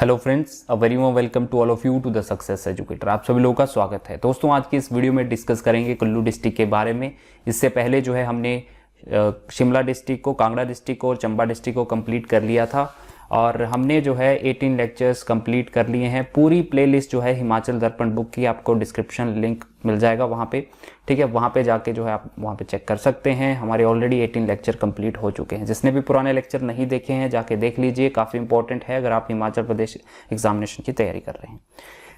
Hello friends, a very warm welcome to all of you to the success educator. आप सभी लोगों का स्वागत है। दोस्तों, आज की इस वीडियो में डिस्कस करेंगे कुल्लू डिस्ट्रिक्ट के बारे में। इससे पहले जो है हमने शिमला डिस्ट्रिक्ट को, कांगड़ा डिस्ट्रिक्ट को और चंबा डिस्ट्रिक्ट को कंप्लीट कर लिया था और हमने जो है 18 लेक्चर्स कंप्लीट कर लिए हैं। पूरी प्लेलिस्ट जो है हिमाचल दर्पण बुक की आपको डिस्क्रिप्शन लिंक मिल जाएगा वहाँ पे, ठीक है। वहाँ पे जाके जो है आप वहाँ पे चेक कर सकते हैं। हमारे ऑलरेडी 18 लेक्चर कंप्लीट हो चुके हैं। जिसने भी पुराने लेक्चर नहीं देखे हैं जाके देख लीजिए, काफ़ी इंपॉर्टेंट है अगर आप हिमाचल प्रदेश एग्जामिनेशन की तैयारी कर रहे हैं।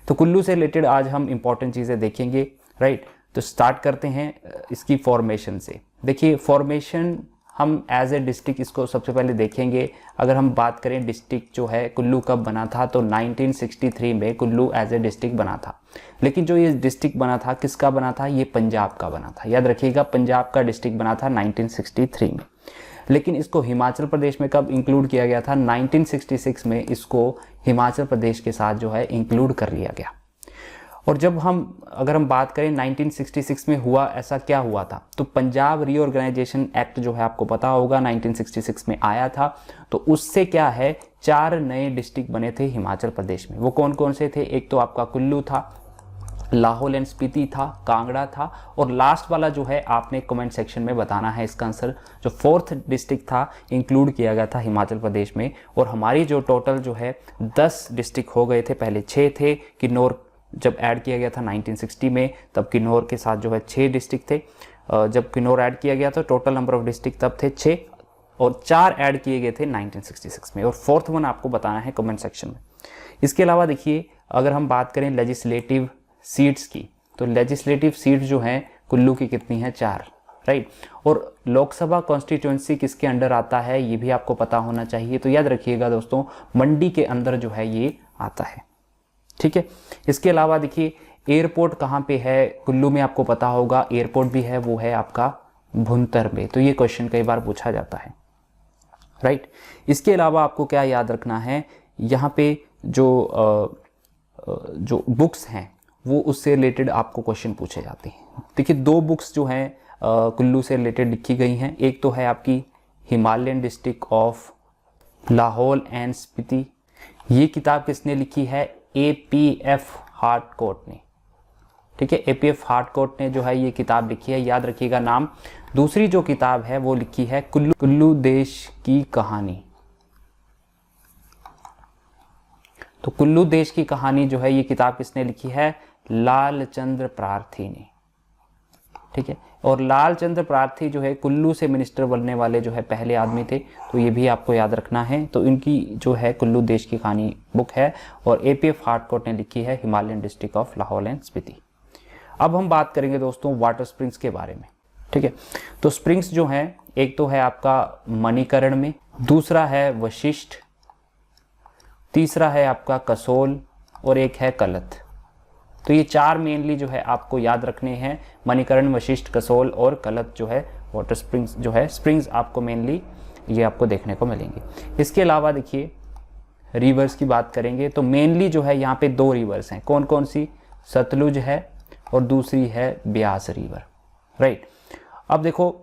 तो कुल्लू से रिलेटेड आज हम इंपॉर्टेंट चीज़ें देखेंगे, राइट। तो स्टार्ट करते हैं इसकी फॉर्मेशन से। देखिए, फॉर्मेशन हम एज ए डिस्ट्रिक्ट इसको सबसे पहले देखेंगे। अगर हम बात करें डिस्ट्रिक्ट जो है कुल्लू कब बना था, तो 1963 में कुल्लू एज ए डिस्ट्रिक्ट बना था। लेकिन जो ये डिस्ट्रिक्ट बना था, किसका बना था? ये पंजाब का बना था। याद रखिएगा, पंजाब का डिस्ट्रिक्ट बना था 1963 में। लेकिन इसको हिमाचल प्रदेश में कब इंक्लूड किया गया था? 1966 में इसको हिमाचल प्रदेश के साथ जो है इंक्लूड कर लिया गया। और जब अगर हम बात करें 1966 में हुआ, ऐसा क्या हुआ था? तो पंजाब रीऑर्गेनाइजेशन एक्ट जो है आपको पता होगा 1966 में आया था। तो उससे क्या है, 4 नए डिस्ट्रिक्ट बने थे हिमाचल प्रदेश में। वो कौन कौन से थे? एक तो आपका कुल्लू था, लाहौल एंड स्पीति था, कांगड़ा था, और लास्ट वाला जो है आपने कमेंट सेक्शन में बताना है इसका आंसर। जो 4th डिस्ट्रिक्ट था इंक्लूड किया गया था हिमाचल प्रदेश में। और हमारी जो टोटल जो है 10 डिस्ट्रिक्ट हो गए थे। पहले 6 थे। किन्नौर जब ऐड किया गया था 1960 में, तब किन्नौर के साथ जो है 6 डिस्ट्रिक्ट थे। जब किन्नौर ऐड किया गया तो टोटल नंबर ऑफ डिस्ट्रिक्ट तब थे 6, और 4 ऐड किए गए थे 1966 में। और 4th वन आपको बताना है कमेंट सेक्शन में। इसके अलावा देखिए, अगर हम बात करें लेजिस्लेटिव सीट्स की, तो लेजिस्लेटिव सीट्स जो हैं कुल्लू की कितनी है? 4, राइट। और लोकसभा कॉन्स्टिट्यूंसी किसके अंडर आता है, ये भी आपको पता होना चाहिए। तो याद रखिएगा दोस्तों, मंडी के अंदर जो है ये आता है, ठीक है। इसके अलावा देखिए, एयरपोर्ट कहाँ पे है कुल्लू में? आपको पता होगा एयरपोर्ट भी है, वो है आपका भुंतर में। तो ये क्वेश्चन कई बार पूछा जाता है, राइट। इसके अलावा आपको क्या याद रखना है, यहाँ पे जो बुक्स हैं वो उससे रिलेटेड आपको क्वेश्चन पूछे जाते हैं। देखिए, 2 बुक्स जो हैं कुल्लू से रिलेटेड लिखी गई हैं। एक तो है आपकी Himalayan district of Lahaul and Spiti. ये किताब किसने लिखी है? APF हार्टकोट ने, ठीक है। APF हार्टकोट ने जो है ये किताब लिखी है, याद रखिएगा नाम। दूसरी जो किताब है वो लिखी है कुल्लू देश की कहानी। तो कुल्लू देश की कहानी जो है ये किताब किसने लिखी है? लालचंद्र प्रार्थी ने, ठीक है। और लालचंद्र प्रार्थी जो है कुल्लू से मिनिस्टर बनने वाले जो है पहले आदमी थे। तो ये भी आपको याद रखना है। तो इनकी जो है कुल्लू देश की कहानी बुक है, और APF हार्टकोट ने लिखी है Himalayan district of Lahaul and Spiti. अब हम बात करेंगे दोस्तों वाटर स्प्रिंग्स के बारे में, ठीक है। तो स्प्रिंग्स जो है, एक तो है आपका मणिकर्ण में, दूसरा है वशिष्ठ, तीसरा है आपका कसोल, और एक है कलथ। तो ये 4 मेनली जो है आपको याद रखने हैं। मणिकर्ण, वशिष्ठ, कसोल और कलथ जो है वाटर स्प्रिंग्स जो है, स्प्रिंग्स आपको मेनली ये आपको देखने को मिलेंगे। इसके अलावा देखिए, रिवर्स की बात करेंगे तो मेनली जो है यहाँ पे 2 रिवर्स हैं। कौन कौन सी? सतलुज है और दूसरी है ब्यास रिवर, राइट। अब देखो,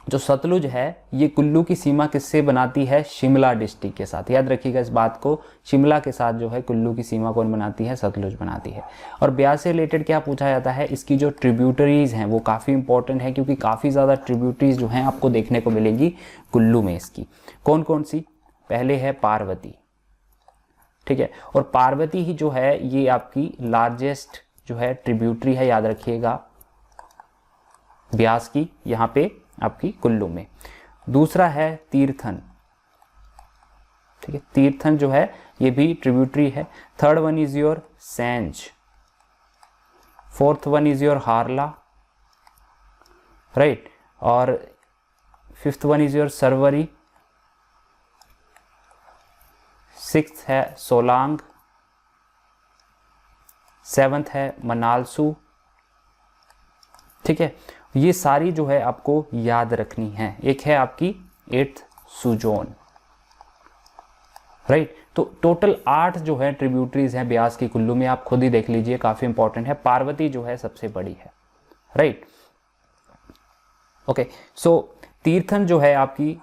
जो सतलुज है ये कुल्लू की सीमा किससे बनाती है? शिमला डिस्ट्रिक्ट के साथ। याद रखिएगा इस बात को, शिमला के साथ जो है कुल्लू की सीमा कौन बनाती है? सतलुज बनाती है। और ब्यास से रिलेटेड क्या पूछा जाता है? इसकी जो ट्रिब्यूटरीज हैं वो काफ़ी इंपॉर्टेंट है, क्योंकि काफ़ी ज़्यादा ट्रिब्यूटरीज जो हैं आपको देखने को मिलेंगी कुल्लू में। इसकी कौन कौन सी? पहले है पार्वती, ठीक है। और पार्वती ही जो है ये आपकी लार्जेस्ट जो है ट्रिब्यूटरी है, याद रखिएगा, ब्यास की, यहाँ पे आपकी कुल्लू में। दूसरा है तीर्थन, ठीक है। तीर्थन जो है ये भी ट्रिब्यूटरी है। Third one is your Sainz, 4th one is your हारला, राइट। और 5th one is your Sarwari, 6th है सोलांग, 7th है मनालसू, ठीक है। ये सारी जो है आपको याद रखनी है। एक है आपकी 8th सुजोन, राइट। तो टोटल 8 जो है ट्रिब्यूटरीज हैं ब्यास की कुल्लू में, आप खुद ही देख लीजिए, काफी इंपॉर्टेंट है। पार्वती जो है सबसे बड़ी है, राइट। ओके, सो तीर्थन जो है आपकी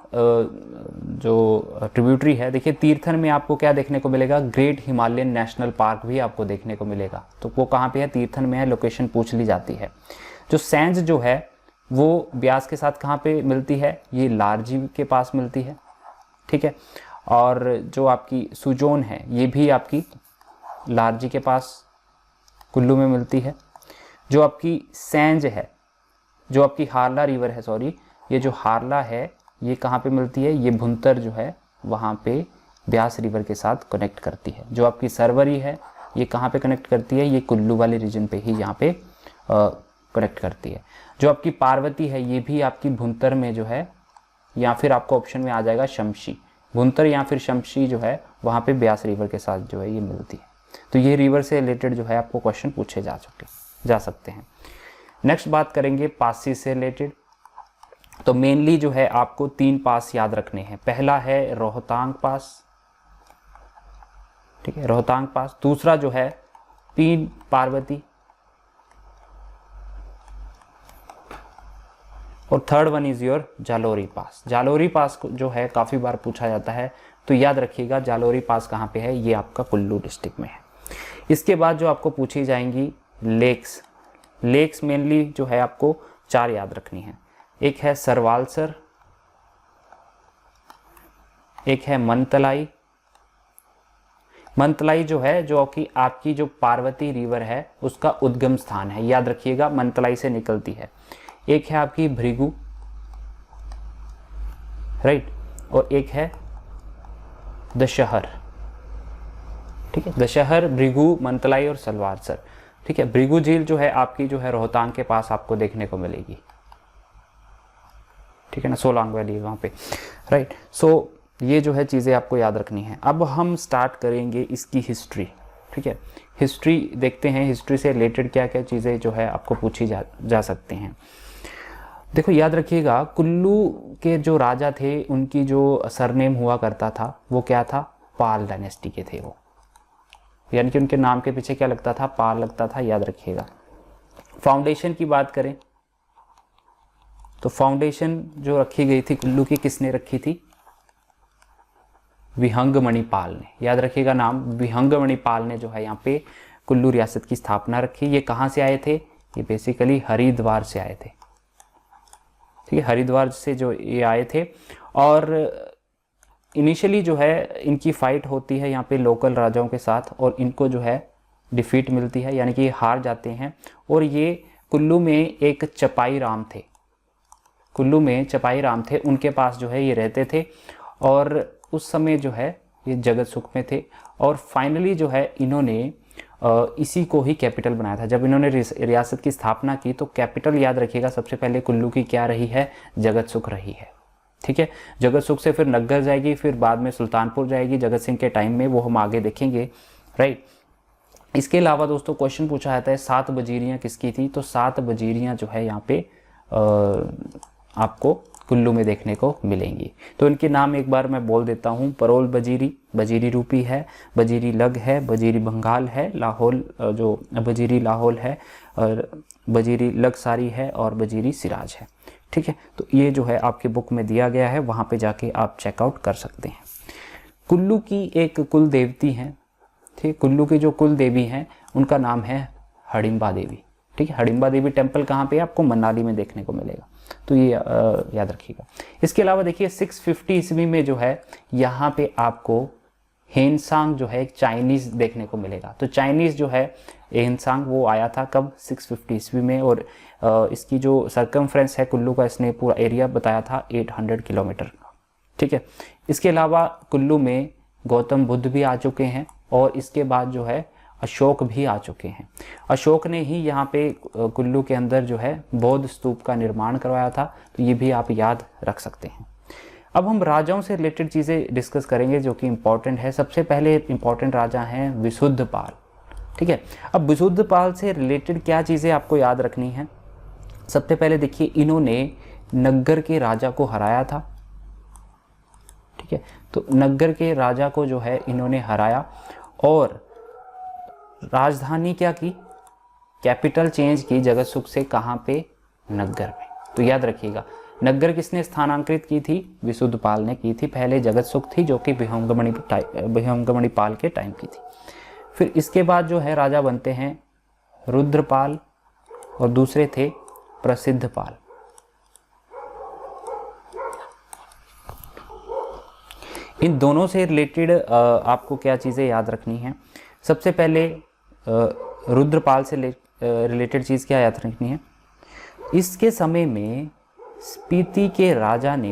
जो ट्रिब्यूटरी है, देखिए तीर्थन में आपको क्या देखने को मिलेगा, ग्रेट हिमालयन नेशनल पार्क भी आपको देखने को मिलेगा। तो वो कहाँ पे है, तीर्थन में है, लोकेशन पूछ ली जाती है। जो सैंज जो है वो ब्यास के साथ कहाँ पे मिलती है, ये लारजी के पास मिलती है, ठीक है। और जो आपकी सुजोन है ये भी आपकी लारजी के पास कुल्लू में मिलती है। जो आपकी सैंज है, जो आपकी हारला रिवर है, सॉरी, ये जो हारला है ये कहाँ पे मिलती है, ये भुंतर जो है वहाँ पे ब्यास रिवर के साथ कनेक्ट करती है। जो आपकी सरवरी है ये कहाँ पे कनेक्ट करती है, ये कुल्लू वाले रीजन पे ही यहाँ पे कनेक्ट करती है। जो आपकी पार्वती है ये भी आपकी भुंतर में जो है, या फिर आपको ऑप्शन में आ जाएगा शमशी, भुंतर या फिर शमशी जो है वहाँ पे ब्यास रिवर के साथ जो है ये मिलती है। तो ये रिवर से रिलेटेड जो है आपको क्वेश्चन पूछे जा सकते हैं। नेक्स्ट बात करेंगे पासी से रिलेटेड। तो मेनली जो है आपको 3 पास याद रखने हैं। पहला है रोहतांग पास, ठीक है, रोहतांग पास। दूसरा जो है पीन पार्वती, और third one is your Jalori pass. Jalori pass जो है काफ़ी बार पूछा जाता है, तो याद रखिएगा जालोरी पास कहाँ पे है, ये आपका कुल्लू डिस्ट्रिक्ट में है। इसके बाद जो आपको पूछी जाएंगी लेक्स, लेक्स मेनली जो है आपको 4 याद रखनी है। एक है सरवालसर, एक है मनतलाई। मनतलाई जो है जो कि आपकी जो पार्वती रिवर है उसका उद्गम स्थान है, याद रखिएगा मनतलाई से निकलती है। एक है आपकी भृगु, राइट, और एक है दशहर, ठीक है। दशहर, भृगु, मनतलाई और सलवारसर, ठीक है। भृगु झील जो है आपकी जो है रोहतांग के पास आपको देखने को मिलेगी, ठीक है ना, सोलांग वैली वहाँ पे, राइट। सो ये जो है चीज़ें आपको याद रखनी है। अब हम स्टार्ट करेंगे इसकी हिस्ट्री, ठीक है। हिस्ट्री देखते हैं, हिस्ट्री से रिलेटेड क्या क्या चीज़ें जो है आपको पूछी जा सकती हैं। देखो याद रखिएगा कुल्लू के जो राजा थे उनकी जो सरनेम हुआ करता था वो क्या था, पाल डायनेस्टी के थे वो, यानी कि उनके नाम के पीछे क्या लगता था, पाल लगता था, याद रखिएगा। फाउंडेशन की बात करें तो फाउंडेशन जो रखी गई थी कुल्लू की, किसने रखी थी, विहंगमणि पाल ने, याद रखिएगा नाम, विहंगमणि पाल ने जो है यहाँ पे कुल्लू रियासत की स्थापना रखी। ये कहाँ से आए थे, ये बेसिकली हरिद्वार से आए थे, ठीक है, हरिद्वार से जो ये आए थे। और इनिशियली जो है इनकी फाइट होती है यहाँ पे लोकल राजाओं के साथ, और इनको जो है डिफीट मिलती है, यानी कि ये हार जाते हैं। और ये कुल्लू में एक चपाई राम थे, कुल्लू में चपाई राम थे, उनके पास जो है ये रहते थे, और उस समय जो है ये जगत सुख में थे। और फाइनली जो है इन्होंने इसी को ही कैपिटल बनाया था। जब इन्होंने रियासत की स्थापना की तो कैपिटल याद रखिएगा सबसे पहले कुल्लू की क्या रही है, जगत सुख रही है, ठीक है। जगत सुख से फिर नग्गर जाएगी, फिर बाद में सुल्तानपुर जाएगी जगत सिंह के टाइम में, वो हम आगे देखेंगे, राइट। इसके अलावा दोस्तों क्वेश्चन पूछा जाता है 7 वजीरियाँ किसकी थी, तो 7 वजीरियाँ जो है यहाँ पे आपको कुल्लू में देखने को मिलेंगी। तो इनके नाम एक बार मैं बोल देता हूँ, परोल वजीरी, वजीरी रूपी है, वजीरी लग है, वजीरी बंगाल है, लाहौल जो वजीरी लाहौल है, और वजीरी लगसारी है, और वजीरी सिराज है, ठीक है। तो ये जो है आपके बुक में दिया गया है, वहाँ पे जाके आप चेकआउट कर सकते हैं। कुल्लू की एक कुल देवती हैं, ठीक, कुल्लू की जो कुल देवी हैं उनका नाम है हडिम्बा देवी, ठीक है। हडिम्बा देवी टेम्पल कहाँ पे, आपको मनाली में देखने को मिलेगा, तो ये याद रखिएगा। इसके अलावा देखिए 650 ईस्वी में जो है यहाँ पे आपको हेनसांग जो है एक चाइनीज़ देखने को मिलेगा। तो चाइनीज़ जो है हेनसांग वो आया था कब, 650 ईस्वी में, और इसकी जो सरकमफ्रेंस है कुल्लू का, इसने पूरा एरिया बताया था 800 किलोमीटर का, ठीक है। इसके अलावा कुल्लू में गौतम बुद्ध भी आ चुके हैं, और इसके बाद जो है अशोक भी आ चुके हैं। अशोक ने ही यहाँ पे कुल्लू के अंदर जो है बौद्ध स्तूप का निर्माण करवाया था, तो ये भी आप याद रख सकते हैं। अब हम राजाओं से रिलेटेड चीज़ें डिस्कस करेंगे जो कि इम्पॉर्टेंट है। सबसे पहले इम्पॉर्टेंट राजा हैं विशुद्धपाल, ठीक है। अब विशुद्धपाल से रिलेटेड क्या चीज़ें आपको याद रखनी है, सबसे पहले देखिए इन्होंने नग्गर के राजा को हराया था, ठीक है। तो नग्गर के राजा को जो है इन्होंने हराया, और राजधानी क्या की, कैपिटल चेंज की जगत सुख से, कहाँ पे, नग्गर में। तो याद रखिएगा नग्गर किसने स्थानांतरित की थी? विशुद्धपाल ने की थी। पहले जगत सुख थी जो कि विहंगमणि पाल के टाइम की थी। फिर इसके बाद जो है राजा बनते हैं रुद्रपाल और दूसरे थे प्रसिद्धपाल। इन दोनों से रिलेटेड आपको क्या चीज़ें याद रखनी है? सबसे पहले रुद्रपाल से रिलेटेड चीज़ क्या याद रखनी है? इसके समय में स्पीति के राजा ने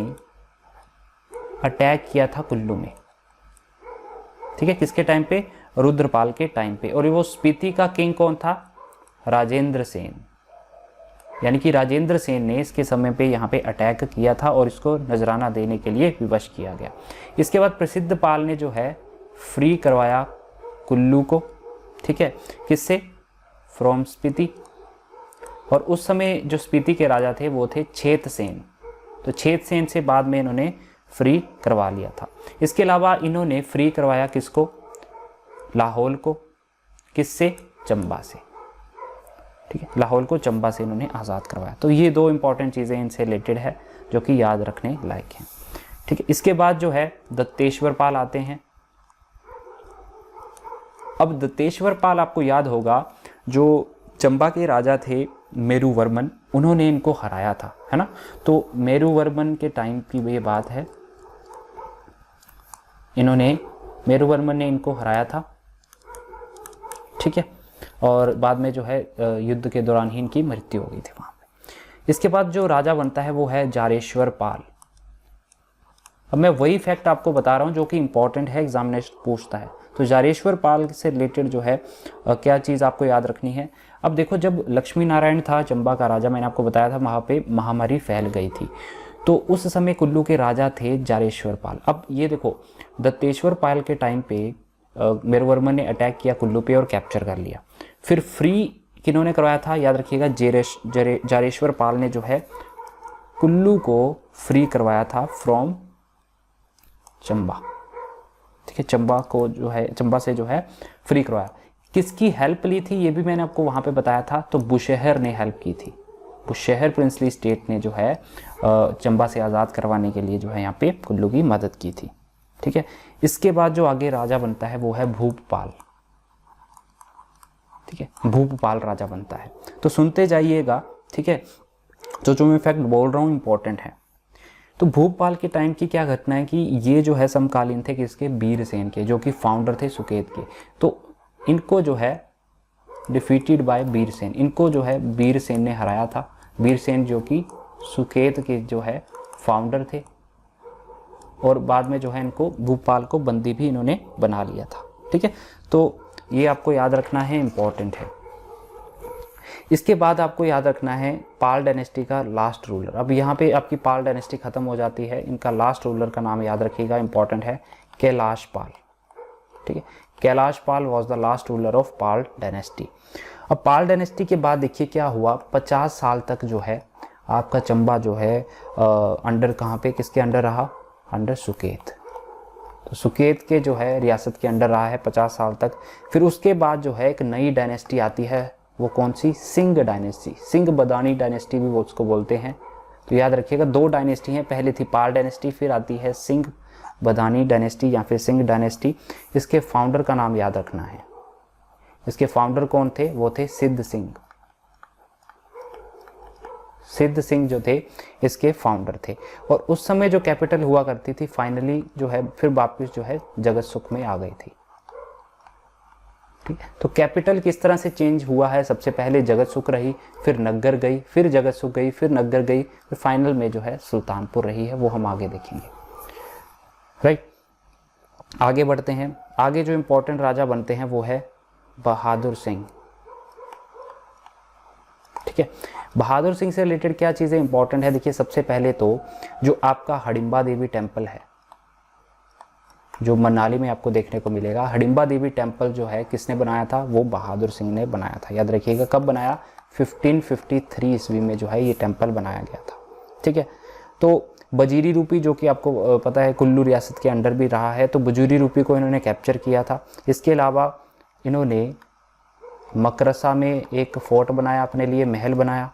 अटैक किया था कुल्लू में। ठीक है, किसके टाइम पे? रुद्रपाल के टाइम पे। और वो स्पीति का किंग कौन था? राजेंद्र सेन। यानी कि राजेंद्र सेन ने इसके समय पे यहाँ पे अटैक किया था और इसको नजराना देने के लिए विवश किया गया। इसके बाद प्रसिद्धपाल ने जो है फ्री करवाया कुल्लू को। ठीक है, किससे? फ्रॉम स्पीति। और उस समय जो स्पीति के राजा थे वो थे छेतसेन। तो छेतसेन से बाद में इन्होंने फ्री करवा लिया था। इसके अलावा इन्होंने फ्री करवाया किसको? लाहौल को। किससे? चंबा से। ठीक है, लाहौल को चंबा से इन्होंने आज़ाद करवाया। तो ये दो इंपॉर्टेंट चीज़ें इनसे रिलेटेड है जो कि याद रखने लायक हैं। ठीक है, इसके बाद जो है दत्तेश्वर पाल आते हैं। अब दत्तेश्वर पाल आपको याद होगा, जो चंबा के राजा थे मेरुवर्मन, उन्होंने इनको हराया था, है ना। तो मेरुवर्मन के टाइम की ये बात है, मेरुवर्मन ने इनको हराया था। ठीक है, और बाद में जो है युद्ध के दौरान ही इनकी मृत्यु हो गई थी वहाँ पे। इसके बाद जो राजा बनता है वो है जारेश्वर पाल। अब मैं वही फैक्ट आपको बता रहा हूँ जो कि इंपॉर्टेंट है, एग्जामिनेशन पूछता है। तो जारेश्वर पाल से रिलेटेड जो है क्या चीज़ आपको याद रखनी है? अब देखो, जब लक्ष्मी नारायण था चंबा का राजा, मैंने आपको बताया था वहाँ पे महामारी फैल गई थी, तो उस समय कुल्लू के राजा थे जारेश्वर पाल। अब ये देखो, दत्तेश्वर पाल के टाइम पे मेरुवर्मन ने अटैक किया कुल्लू पे और कैप्चर कर लिया। फिर फ्री किन्होंने करवाया था? याद रखिएगा, जारेश्वर पाल ने जो है कुल्लू को फ्री करवाया था फ्रॉम चंबा। ठीक है, चंबा को जो है, चंबा से जो है फ्री करवाया। किसकी हेल्प ली थी ये भी मैंने आपको वहाँ पे बताया था। तो बुशहर ने हेल्प की थी। बुशहर प्रिंसली स्टेट ने जो है चंबा से आज़ाद करवाने के लिए जो है यहाँ पे कुल्लू की मदद की थी। ठीक है, इसके बाद जो आगे राजा बनता है वो है भूपपाल। ठीक है, भूपपाल राजा बनता है। तो सुनते जाइएगा। ठीक है, जो मैं फैक्ट बोल रहा हूँ इंपॉर्टेंट है। तो भूपपाल के टाइम की क्या घटना है कि ये जो है समकालीन थे किसके? वीरसेन के, जो कि फाउंडर थे सुकेत के। तो इनको जो है डिफीटेड बाय वीरसेन, इनको जो है वीरसेन ने हराया था। वीरसेन जो कि सुकेत के जो है फाउंडर थे, और बाद में जो है इनको भूपाल को बंदी भी इन्होंने बना लिया था। ठीक है, तो ये आपको याद रखना है, इंपॉर्टेंट है। इसके बाद आपको याद रखना है पाल डायनेस्टी का लास्ट रूलर। अब यहाँ पे आपकी पाल डायनेस्टी खत्म हो जाती है, इनका लास्ट रूलर का नाम याद रखिएगा, इंपॉर्टेंट है, कैलाश पाल। ठीक है, Kailash Pal was the last ruler of Pal dynasty. अब पाल डायनेस्टी के बाद देखिए क्या हुआ, 50 साल तक जो है आपका चंबा जो है अंडर कहाँ पे, किसके अंडर रहा? अंडर सुकेत। तो सुकेत के जो है रियासत के अंडर रहा है 50 साल तक। फिर उसके बाद जो है एक नई डायनेस्टी आती है, वो कौन सी? सिंह डायनेस्टी। सिंह बदानी डायनेस्टी भी वो उसको बोलते हैं। तो याद रखिएगा, दो डायनेस्टी हैं, पहले थी पाल डायनेस्टी, फिर आती है सिंह बदानी डायनेस्टी या फिर सिंह डायनेस्टी। इसके फाउंडर का नाम याद रखना है। इसके फाउंडर कौन थे? वो थे सिद्ध सिंह। सिद्ध सिंह जो थे इसके फाउंडर थे। और उस समय जो कैपिटल हुआ करती थी फाइनली जो है फिर वापस जो है जगत सुख में आ गई थी। ठीक, तो कैपिटल किस तरह से चेंज हुआ है? सबसे पहले जगत सुख रही, फिर नग्गर गई, फिर जगत सुख गई, फिर नग्गर गई, फिर फाइनल में जो है सुल्तानपुर रही है। वो हम आगे देखेंगे। राइट, आगे बढ़ते हैं। आगे जो इंपॉर्टेंट राजा बनते हैं वो है बहादुर सिंह। ठीक है, बहादुर सिंह से रिलेटेड क्या चीज़ें इंपॉर्टेंट है? देखिए, सबसे पहले तो जो आपका हडिम्बा देवी टेम्पल है, जो मनाली में आपको देखने को मिलेगा, हडिम्बा देवी टेम्पल जो है किसने बनाया था? वो बहादुर सिंह ने बनाया था। याद रखिएगा, कब बनाया? 1553 ईस्वी में जो है ये टेम्पल बनाया गया था। ठीक है, तो बजीरी रूपी जो कि आपको पता है कुल्लू रियासत के अंडर भी रहा है, तो बजीरी रूपी को इन्होंने कैप्चर किया था। इसके अलावा इन्होंने मकरसा में एक फोर्ट बनाया, अपने लिए महल बनाया।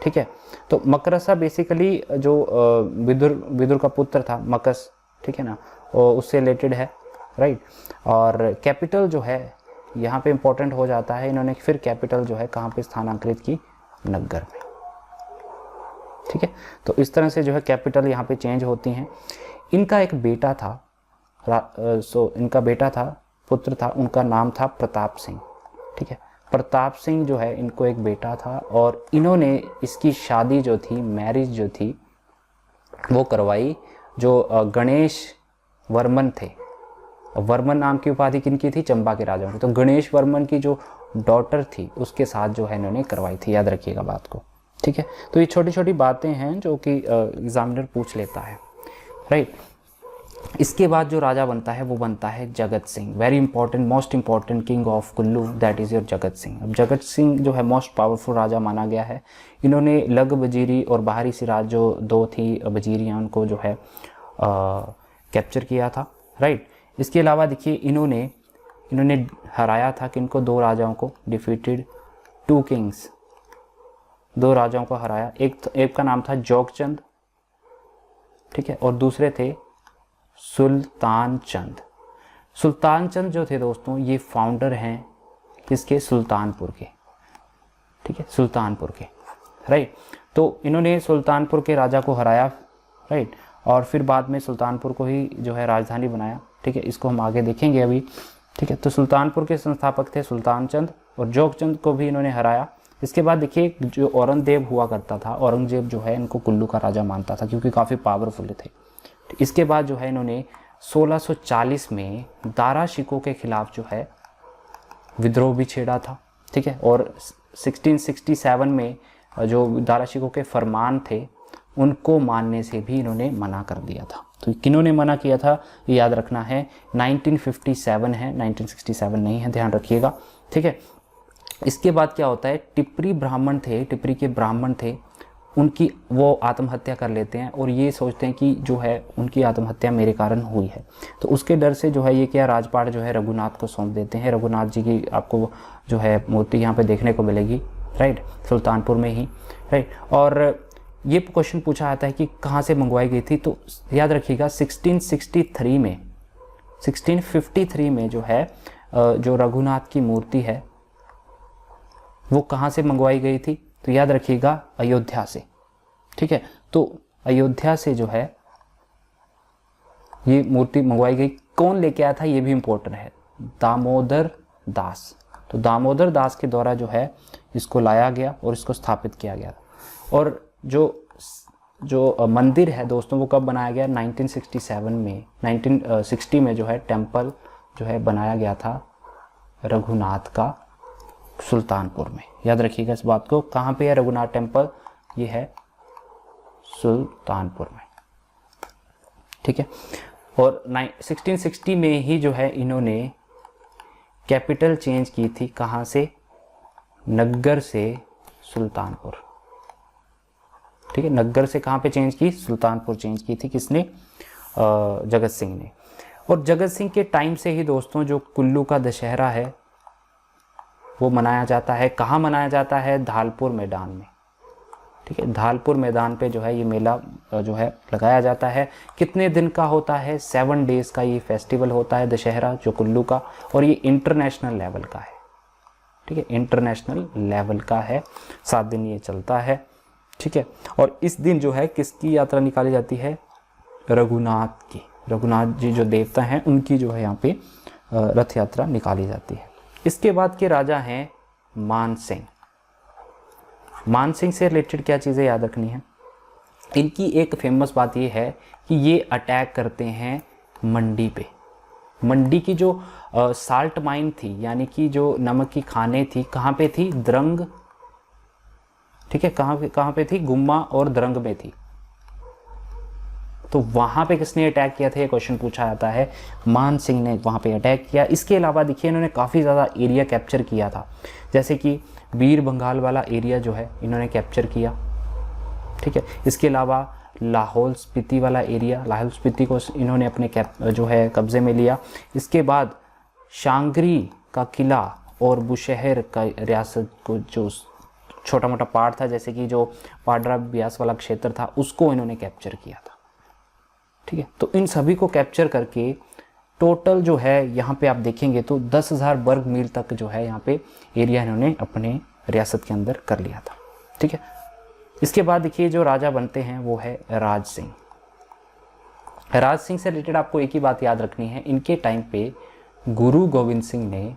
ठीक है। तो मकरसा बेसिकली जो विदुर का पुत्र था मकस, ठीक है ना, और उससे रिलेटेड है, राइट। और कैपिटल जो है यहाँ पे इंपॉर्टेंट हो जाता है, इन्होंने फिर कैपिटल जो है कहाँ पे स्थानांतरित की, नग्गर में, ठीक है। तो इस तरह से जो है कैपिटल यहाँ पे चेंज होती हैं। इनका एक बेटा था, इनका बेटा था, पुत्र था, उनका नाम था प्रताप सिंह, ठीक है। प्रताप सिंह जो है, इनको एक बेटा था और इन्होंने इसकी शादी जो थी, मैरिज जो थी, वो करवाई जो गणेश वर्मन थे। वर्मन नाम की उपाधि किनकी थी, चंबा के राजाओं की। तो गणेश वर्मन की जो डॉटर थी उसके साथ जो है इन्होंने करवाई थी, याद रखिएगा बात को, ठीक है। तो ये छोटी छोटी बातें हैं जो कि एग्जामिनर पूछ लेता है, राइट। इसके बाद जो राजा बनता है वो बनता है Jagat Singh, very important, most important king of Kullu, that is your Jagat Singh. अब जगत सिंह जो है मोस्ट पावरफुल राजा माना गया है। इन्होंने लग वजीरी और बाहरी सिराज जो दो थी वजीरियाँ, उनको जो है कैप्चर किया था, राइट। इसके अलावा देखिए इन्होंने हराया था किनको, दो राजाओं को, डिफीटेड 2 किंग्स, 2 राजाओं को हराया। एक का नाम था जोगचंद, ठीक है, और दूसरे थे सुल्तान चंद। सुल्तान चंद जो थे दोस्तों, ये फाउंडर हैं किसके, सुल्तानपुर के, ठीक है, सुल्तानपुर के, राइट। तो इन्होंने सुल्तानपुर के राजा को हराया, राइट, और फिर बाद में सुल्तानपुर को ही जो है राजधानी बनाया, ठीक है। इसको हम आगे देखेंगे अभी, ठीक है। तो सुल्तानपुर के संस्थापक थे सुल्तान चंद, और जोगचंद को भी इन्होंने हराया। इसके बाद देखिए जो औरंगजेब हुआ करता था, औरंगजेब जो है इनको कुल्लू का राजा मानता था क्योंकि काफ़ी पावरफुल थे। इसके बाद जो है इन्होंने 1640 में दारा शिकोह के खिलाफ जो है विद्रोह भी छेड़ा था, ठीक है। और 1667 में जो दारा शिकोह के फरमान थे उनको मानने से भी इन्होंने मना कर दिया था। तो किन्होंने मना किया था ये याद रखना है, 1957 है, 1967 नहीं है, ध्यान रखिएगा, ठीक है। इसके बाद क्या होता है, टिप्परी ब्राह्मण थे, टिप्परी के ब्राह्मण थे, उनकी वो आत्महत्या कर लेते हैं और ये सोचते हैं कि जो है उनकी आत्महत्या मेरे कारण हुई है। तो उसके डर से जो है ये क्या, राजपाट जो है रघुनाथ को सौंप देते हैं। रघुनाथ जी की आपको जो है मूर्ति यहाँ पे देखने को मिलेगी, राइट, सुल्तानपुर में ही, राइट। और ये क्वेश्चन पूछा जाता है कि कहाँ से मंगवाई गई थी, तो याद रखिएगा 1663 में जो है जो रघुनाथ की मूर्ति है वो कहाँ से मंगवाई गई थी, तो याद रखिएगा अयोध्या से, ठीक है। तो अयोध्या से जो है ये मूर्ति मंगवाई गई। कौन लेके आया था ये भी इम्पोर्टेंट है, दामोदर दास। तो दामोदर दास के द्वारा जो है इसको लाया गया और इसको स्थापित किया गया। और जो मंदिर है दोस्तों वो कब बनाया गया, 1967 में, 1960 में जो है टेम्पल जो है बनाया गया था रघुनाथ का सुल्तानपुर में। याद रखिएगा इस बात को, कहाँ पे है रघुनाथ टेम्पल, ये है सुल्तानपुर में, ठीक है। और 1660 में ही जो है इन्होंने कैपिटल चेंज की थी, कहाँ से, नग्गर से सुल्तानपुर, ठीक है। नग्गर से कहाँ पे चेंज की, सुल्तानपुर चेंज की थी, किसने, जगत सिंह ने। और जगत सिंह के टाइम से ही दोस्तों जो कुल्लू का दशहरा है वो मनाया जाता है। कहाँ मनाया जाता है, धालपुर मैदान में, ठीक है। धालपुर मैदान पे जो है ये मेला जो है लगाया जाता है। कितने दिन का होता है, 7 डेज का ये फेस्टिवल होता है दशहरा जो कुल्लू का, और ये इंटरनेशनल लेवल का है, ठीक है, इंटरनेशनल लेवल का है, 7 दिन ये चलता है, ठीक है। और इस दिन जो है किसकी यात्रा निकाली जाती है, रघुनाथ की, रघुनाथ जी जो देवता हैं उनकी जो है यहाँ पे रथ यात्रा निकाली जाती है। इसके बाद के राजा हैं मान सिंह। मान सिंह से रिलेटेड क्या चीज़ें याद रखनी है, इनकी एक फेमस बात ये है कि ये अटैक करते हैं मंडी पे। मंडी की जो साल्ट माइन थी, यानी कि जो नमक की खाने थी, कहाँ पे थी, द्रंग, ठीक है, कहाँ पे थी, गुम्मा और द्रंग में थी। तो वहाँ पे किसने अटैक किया था, ये क्वेश्चन पूछा जाता है, मान सिंह ने वहाँ पे अटैक किया। इसके अलावा देखिए इन्होंने काफ़ी ज़्यादा एरिया कैप्चर किया था, जैसे कि वीर बंगाल वाला एरिया जो है इन्होंने कैप्चर किया, ठीक है। इसके अलावा लाहौल स्पीति वाला एरिया, लाहौल स्पीति को इन्होंने अपने जो है कब्जे में लिया। इसके बाद शांगरी का किला और बुशहर का रियासत को जो छोटा मोटा पार्ट था, जैसे कि जो पाडरा ब्यास वाला क्षेत्र था उसको इन्होंने कैप्चर किया था। ठीक है, तो इन सभी को कैप्चर करके टोटल जो है यहाँ पे आप देखेंगे तो 10,000 वर्ग मील तक जो है यहाँ पे एरिया इन्होंने अपने रियासत के अंदर कर लिया था। ठीक है, इसके बाद देखिए जो राजा बनते हैं वो है राज सिंह। राज सिंह से रिलेटेड आपको एक ही बात याद रखनी है, इनके टाइम पे गुरु गोविंद सिंह ने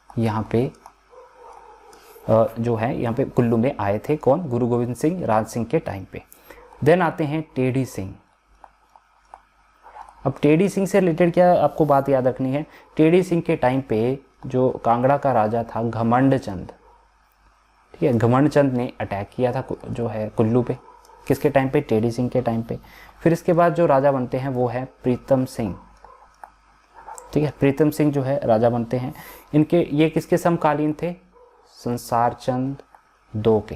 यहाँ पे जो है यहाँ पे कुल्लू में आए थे। कौन? गुरु गोविंद सिंह, राज सिंह के टाइम पे। देन आते हैं टेढ़ी सिंह। अब टेढ़ी सिंह से रिलेटेड क्या आपको बात याद रखनी है, टेढ़ी सिंह के टाइम पे जो कांगड़ा का राजा था घमंड चंद, ठीक है, घमंड चंद ने अटैक किया था जो है कुल्लू पे। किसके टाइम पे? टेढ़ी सिंह के टाइम पे। फिर इसके बाद जो राजा बनते हैं वो है प्रीतम सिंह। ठीक है, प्रीतम सिंह जो है राजा बनते हैं। इनके ये किसके समकालीन थे? संसार चंद दो के।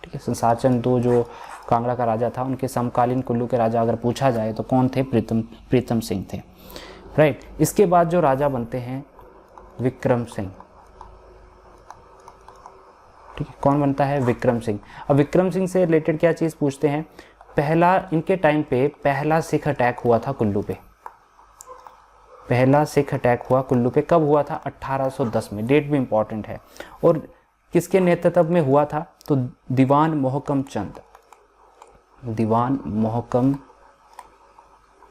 ठीक है, संसार चंद दो जो कांगड़ा का राजा था उनके समकालीन कुल्लू के राजा अगर पूछा जाए तो कौन थे? प्रीतम सिंह थे। राइट, इसके बाद जो राजा बनते हैं विक्रम सिंह। ठीक है, कौन बनता है? विक्रम सिंह। अब विक्रम सिंह से रिलेटेड क्या चीज़ पूछते हैं? पहला इनके टाइम पे पहला सिख अटैक हुआ था कुल्लू पे। पहला सिख अटैक हुआ कुल्लू पे, कब हुआ था? 1810 में। डेट भी इंपॉर्टेंट है। और किसके नेतृत्व में हुआ था? तो दीवान मोहकम चंद, दीवान मोहकम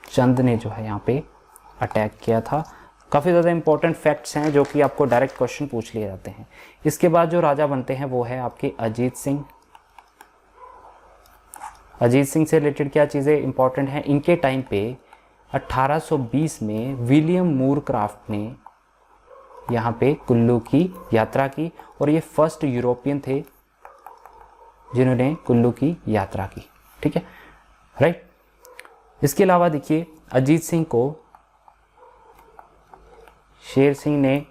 चंद ने जो है यहाँ पे अटैक किया था। काफ़ी ज़्यादा इंपॉर्टेंट फैक्ट्स हैं जो कि आपको डायरेक्ट क्वेश्चन पूछ लिए जाते हैं। इसके बाद जो राजा बनते हैं वो है आपके अजीत सिंह। अजीत सिंह से रिलेटेड क्या चीज़ें इंपॉर्टेंट हैं? इनके टाइम पे 1820 में विलियम मूर क्राफ्ट ने यहाँ पे कुल्लू की यात्रा की और ये फर्स्ट यूरोपियन थे जिन्होंने कुल्लू की यात्रा की। ठीक है, राइट। इसके अलावा देखिए अजीत सिंह को शेर सिंह ने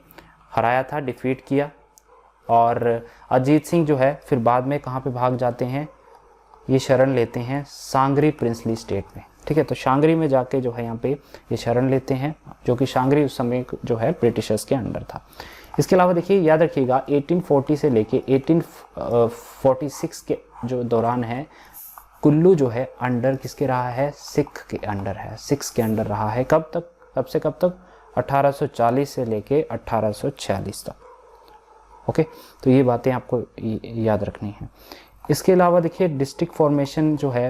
हराया था, डिफीट किया। और अजीत सिंह जो है फिर बाद में कहाँ पे भाग जाते हैं? ये शरण लेते हैं सांगरी प्रिंसली स्टेट में। ठीक है, तो सांगरी में जाके जो है यहाँ पे ये शरण लेते हैं, जो कि सांगरी उस समय जो है ब्रिटिशर्स के अंडर था। इसके अलावा देखिए याद रखिएगा 1840 से लेके 1846 के जो दौरान है कुल्लू जो है अंडर किसके रहा है? सिख के अंडर है, सिख्स के अंडर रहा है। कब तक? कब से कब तक? 1840 से लेके 1846 तक। ओके, तो ये बातें आपको याद रखनी है। इसके अलावा देखिए डिस्ट्रिक्ट फॉर्मेशन जो है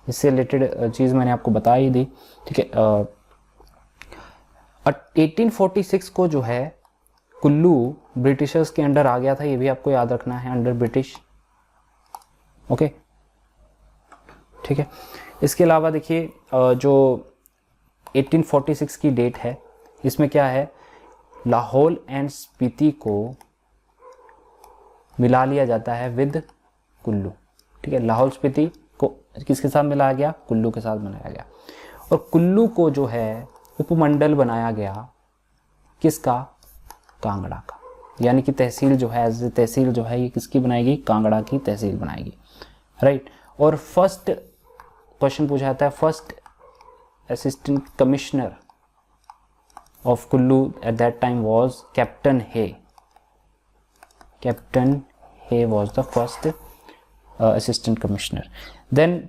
इससे रिलेटेड चीज़ मैंने आपको बता ही दी। ठीक है, 1846 को जो है कुल्लू ब्रिटिशर्स के अंडर आ गया था, ये भी आपको याद रखना है, अंडर ब्रिटिश। ओके, ठीक है। इसके अलावा देखिए जो 1846 की डेट है इसमें क्या है? लाहौल एंड स्पीति को मिला लिया जाता है विद कुल्लू। ठीक है, लाहौल स्पीति को किसके साथ मिलाया गया? कुल्लू के साथ बनाया गया। और कुल्लू को जो है उपमंडल बनाया गया किसका? कांगड़ा का। यानी कि तहसील जो है एज ए तहसील जो है ये किसकी बनाएगी? कांगड़ा की तहसील बनाएगी। राइट। और फर्स्ट क्वेश्चन पूछा जाता है first assistant commissioner of Kullu at that time was captain Hay. Captain Hay was the first assistant commissioner. Then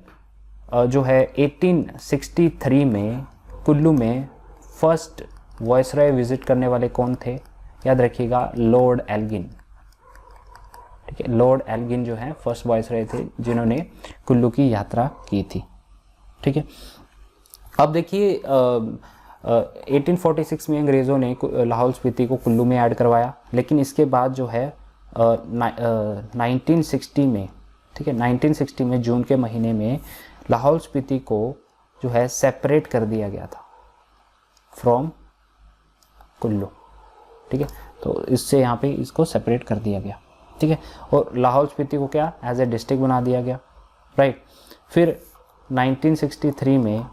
जो है 1863 में कुल्लू में फर्स्ट वॉइसरॉय विजिट करने वाले कौन थे? याद रखिएगा लॉर्ड एल्गिन। ठीक है, लॉर्ड एल्गिन जो है फर्स्ट वॉइसरॉय थे जिन्होंने कुल्लू की यात्रा की थी। ठीक है, अब देखिए 1846 में अंग्रेज़ों ने लाहौल स्पीति को कुल्लू में ऐड करवाया, लेकिन इसके बाद जो है 1960 में, ठीक है, 1960 में जून के महीने में लाहौल स्पीति को जो है सेपरेट कर दिया गया था फ्रॉम कुल्लू। ठीक है, तो इससे यहाँ पे इसको सेपरेट कर दिया गया। ठीक है, और लाहौल स्पीति को क्या एज ए डिस्ट्रिक्ट बना दिया गया। राइट। फिर 1963 में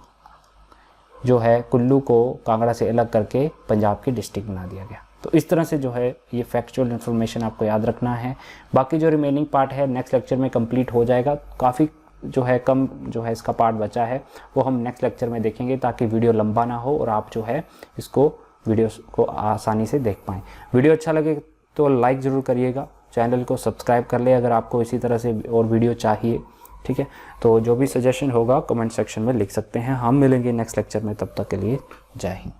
जो है कुल्लू को कांगड़ा से अलग करके पंजाब की डिस्ट्रिक्ट बना दिया गया। तो इस तरह से जो है ये फैक्चुअल इन्फॉर्मेशन आपको याद रखना है। बाकी जो रिमेनिंग पार्ट है नेक्स्ट लेक्चर में कंप्लीट हो जाएगा। काफ़ी जो है कम जो है इसका पार्ट बचा है वो हम नेक्स्ट लेक्चर में देखेंगे ताकि वीडियो लंबा ना हो और आप जो है इसको वीडियो को आसानी से देख पाएँ। वीडियो अच्छा लगे तो लाइक ज़रूर करिएगा, चैनल को सब्सक्राइब कर ले अगर आपको इसी तरह से और वीडियो चाहिए। ठीक है, तो जो भी सजेशन होगा कमेंट सेक्शन में लिख सकते हैं। हम मिलेंगे नेक्स्ट लेक्चर में, तब तक के लिए जय हिंद।